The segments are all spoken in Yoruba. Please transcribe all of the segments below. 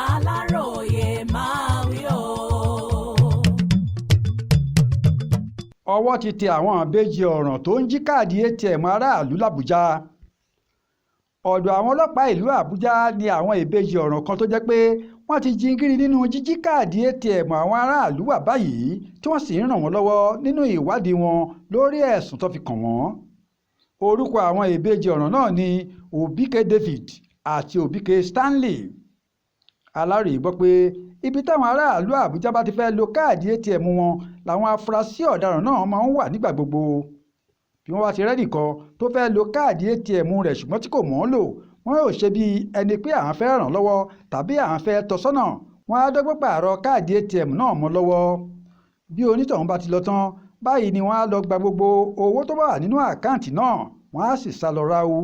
Aláròyé máa wí o. ọwọ́ ti tẹ àwọn ìbejì ọ̀ràn tó ń jí káàdì ATM aráàlú làbújá. ọ̀dọ̀ àwọn ọlọ́pàá ìlú àbújá ni àwọn ìbejì ọ̀ràn kan tó jẹ́ pé wọ́n ti jingiri nínú jíjí káàdì ATM àwọn aráàlú wà báyìí tí wọ́n sì ń ràn wọ́n lọ́wọ́ nínú ìwádìí wọn lórí ẹ̀sùn tó fi kàn wọ́n. orúkọ àwọn ìbejì ọ̀ràn náà ni Obike David àti Obike Stanley. Aláròyé gbọ́ pé ibi táwọn aráàlú àbújá bá ti fẹ́ lo káàdì ATM wọn làwọn afurasí ọ̀daràn náà máa ń wà nígbà gbogbo. bí wọ́n bá ti rẹ́nìkan tó fẹ́ lo káàdì ATM rẹ̀ ṣùgbọ́n tí kò mọ̀ ọ́n lò, wọ́n yóò ṣe bí ẹni pé àwọn fẹ́ ràn lọ́wọ́ tàbí àwọn fẹ́ tọ́ sọ́nà, wọ́n á dọ́gbọ́n pààrọ̀ káàdì ATM náà mọ́ lọ́wọ́. bí onítọ̀hún bá ti lọ tán, báyìí ni wọ́n á lọ gba gbogbo owó tó bá wà nínú àkáǹtì náà, wọ́n á sì sá lọ ráú.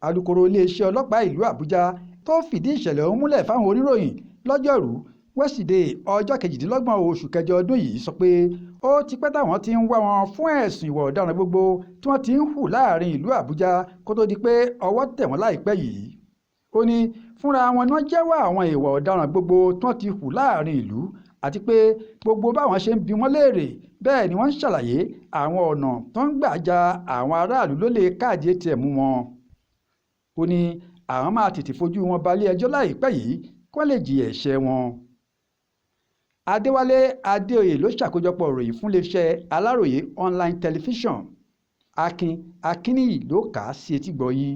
alukoro iléeṣẹ́ ọlọ́pàá ìlú àbújá tó fìdí ìṣẹ̀lẹ̀ ọ̀hún múlẹ̀ fáwọn oníròyìn lọ́jọ́rùú wẹ́sídẹ̀ẹ́ ọjọ́ 28 oṣù kẹjọ ọdún yìí sọ pé ó ti pẹ́ táwọn ti ń wá wọn fún ẹ̀sùn ìwà ọ̀daràn gbogbo tí wọ́n ti ń hù láàrin ìlú àbújá kó tó di pé ọwọ́ tẹ̀ wọ́n láìpẹ́ yìí. ó ní fúnra wọn ni wọ́n jẹ́wọ́ àwọn ìwà ọ̀daràn gbogbo tí wọ́n ti hù láàrin ìlú àti pé gbogbo báwọn ṣe ń bi wọ́n léèrè bẹ́ẹ̀ ni wọ́n ń ṣàlàyé àwọn ọ̀nà tó ń gbà ja àwọn aráàlú lólè káàdì ATM wọn. ó ní àwọn máa tètè fojú wọn balẹ̀ ẹjọ́ láìpẹ́ yìí kí wọ́n lè jìyà ẹ̀ṣẹ̀ wọn. Adéwálé Adéoyè ló ṣàkójọpọ̀ ìròyìn fún iléeṣẹ́ Aláròyé online television. Akin Akínníyì ló kà á sí etí gbọ́ yín.